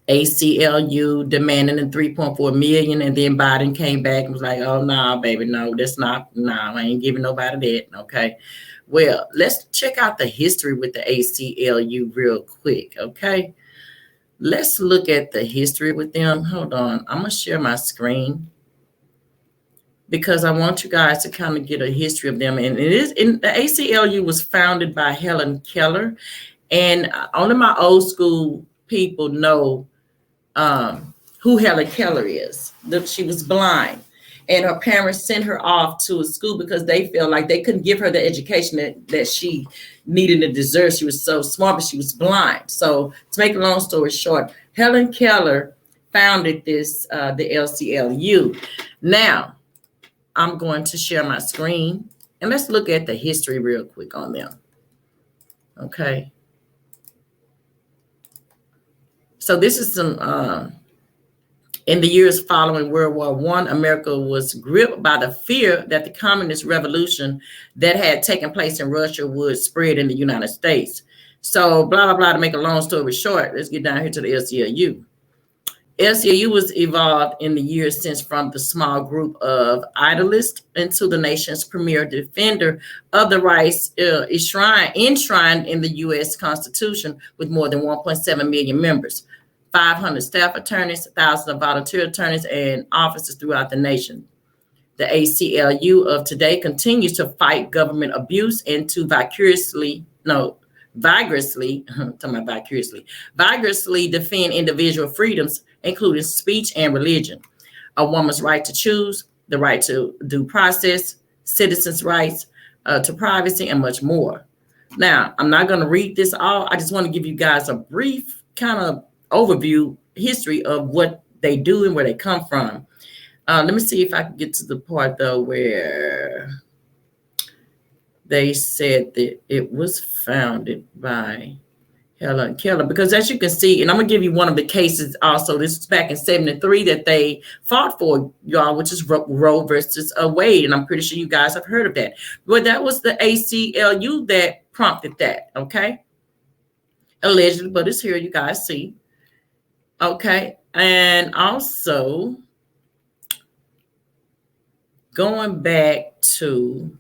ACLU demanding the 3.4 million, and then Biden came back and was like, oh, no, baby, no, I ain't giving nobody that. Okay, well, let's check out the history with the ACLU real quick. Okay, let's look at the history with them. Hold on, I'm gonna share my screen, because I want you guys to kind of get a history of them. And the ACLU was founded by Helen Keller, and only my old school people know who Helen Keller is. She was blind, and her parents sent her off to a school because they felt like they couldn't give her the education that she needed and deserved. She was so smart, but she was blind. So to make a long story short, Helen Keller founded the ACLU. Now, I'm going to share my screen, and let's look at the history real quick on them. Okay. So this is some, in the years following World War I, America was gripped by the fear that the communist revolution that had taken place in Russia would spread in the United States. So blah, blah, blah, to make a long story short, let's get down here to the ACLU. ACLU was evolved in the years since from the small group of idealists into the nation's premier defender of the rights enshrined in the U.S. Constitution, with more than 1.7 million members, 500 staff attorneys, thousands of volunteer attorneys, and officers throughout the nation. The ACLU of today continues to fight government abuse and to vigorously defend individual freedoms, including speech and religion, a woman's right to choose, the right to due process, citizens' rights to privacy, and much more. Now, I'm not going to read this all. I just want to give you guys a brief kind of overview history of what they do and where they come from. Let me see if I can get to the part, though, where they said that it was founded by Helen Keller, because as you can see, and I'm gonna give you one of the cases also. This is back in '73 that they fought for, y'all, which is Roe versus Wade, and I'm pretty sure you guys have heard of that. But that was the ACLU that prompted that, okay? Allegedly, but it's here. You guys see, okay? And also going back to,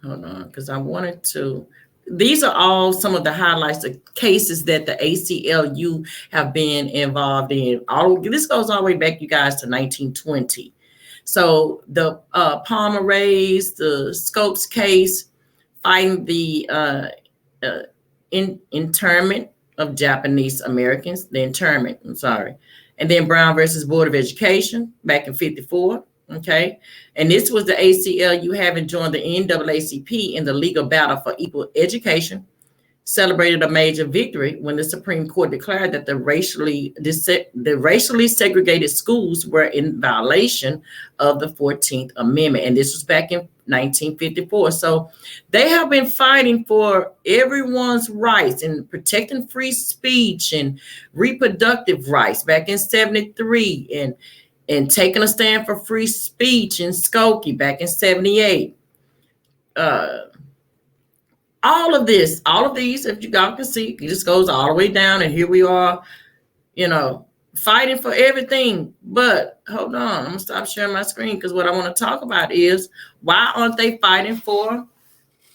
hold on, because I wanted to. These are all some of the highlights of cases that the ACLU have been involved in. All this goes all the way back, you guys, to 1920. So the Palmer-Reyes, the Scopes case, fighting the internment of Japanese Americans, and then Brown versus Board of Education back in '54. Okay, and this was the ACLU having joined the NAACP in the legal battle for equal education, celebrated a major victory when the Supreme Court declared that the racially segregated schools were in violation of the 14th Amendment. And this was back in 1954. So they have been fighting for everyone's rights and protecting free speech and reproductive rights back in '73, and taking a stand for free speech in Skokie back in '78. All of these, if you guys can see, it just goes all the way down, and here we are, fighting for everything. But hold on, I'm gonna stop sharing my screen, because what I want to talk about is, why aren't they fighting for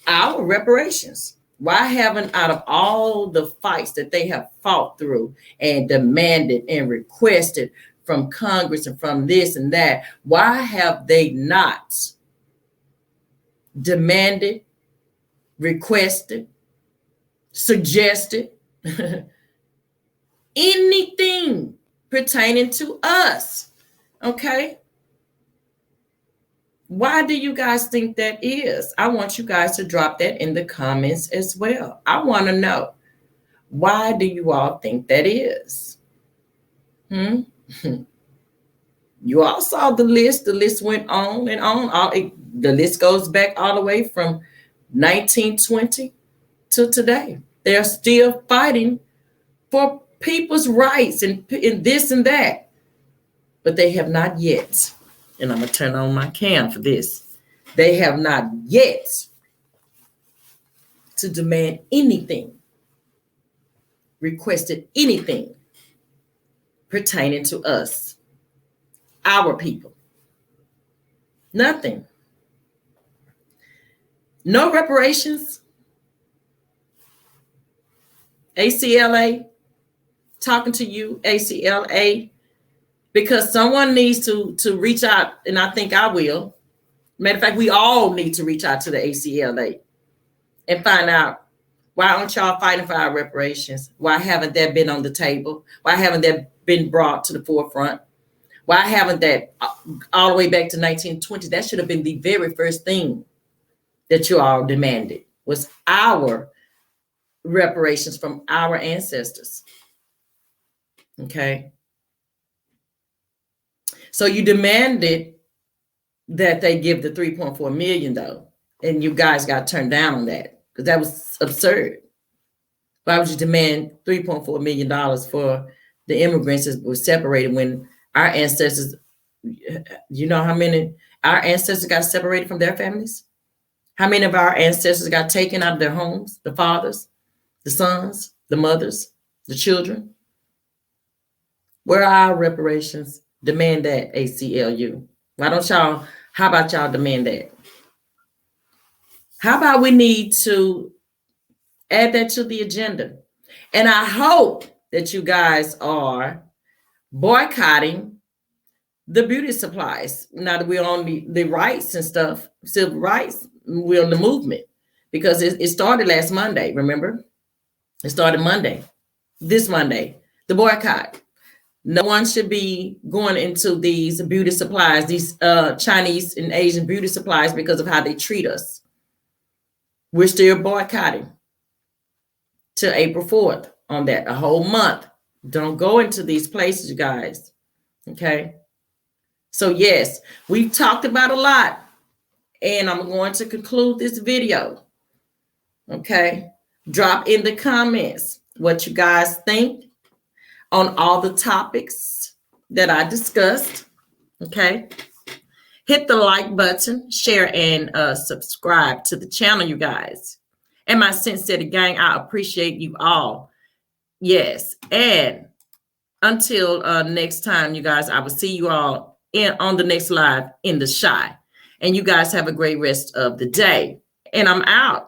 our reparations? Why haven't, out of all the fights that they have fought through and demanded and requested from Congress and from this and that, why have they not demanded, requested, suggested anything pertaining to us? Okay? Why do you guys think that is? I want you guys to drop that in the comments as well. I want to know, why do you all think that is? You all saw the list. The list went on and on. The list goes back all the way from 1920 to today. They're still fighting for people's rights and this and that. But they have not yet, and I'm going to turn on my cam for this, they have not yet to demand anything, requested anything pertaining to us, our people. Nothing. No reparations. ACLA, talking to you, ACLA, because someone needs to reach out, and I think I will. Matter of fact, we all need to reach out to the ACLA and find out, why aren't y'all fighting for our reparations? Why haven't that been on the table? Why haven't that been brought to the forefront? Why haven't that all the way back to 1920? That should have been the very first thing that you all demanded, was our reparations from our ancestors. Okay. So you demanded that they give the 3.4 million though, and you guys got turned down on that because that was absurd. Why would you demand $3.4 million for the immigrants that were separated when our ancestors, you know how many our ancestors got separated from their families? How many of our ancestors got taken out of their homes? The fathers, the sons, the mothers, the children. Where are our reparations? Demand that, ACLU. Why don't y'all, how about y'all demand that? How about we need to add that to the agenda? And I hope that you guys are boycotting the beauty supplies. Now that we're on the rights and stuff, civil rights, we're on the movement, because it started last Monday, remember? It started Monday, this Monday, the boycott. No one should be going into these beauty supplies, these Chinese and Asian beauty supplies, because of how they treat us. We're still boycotting till April 4th on that, a whole month. Don't go into these places, you guys. Okay. So yes, we've talked about a lot, and I'm going to conclude this video. Okay. Drop in the comments what you guys think on all the topics that I discussed. Okay. Hit the like button, share, and subscribe to the channel, you guys. And my CyntSaidIt gang, I appreciate you all. Yes. And until next time, you guys, I will see you all on the next live in the Shy. And you guys have a great rest of the day. And I'm out.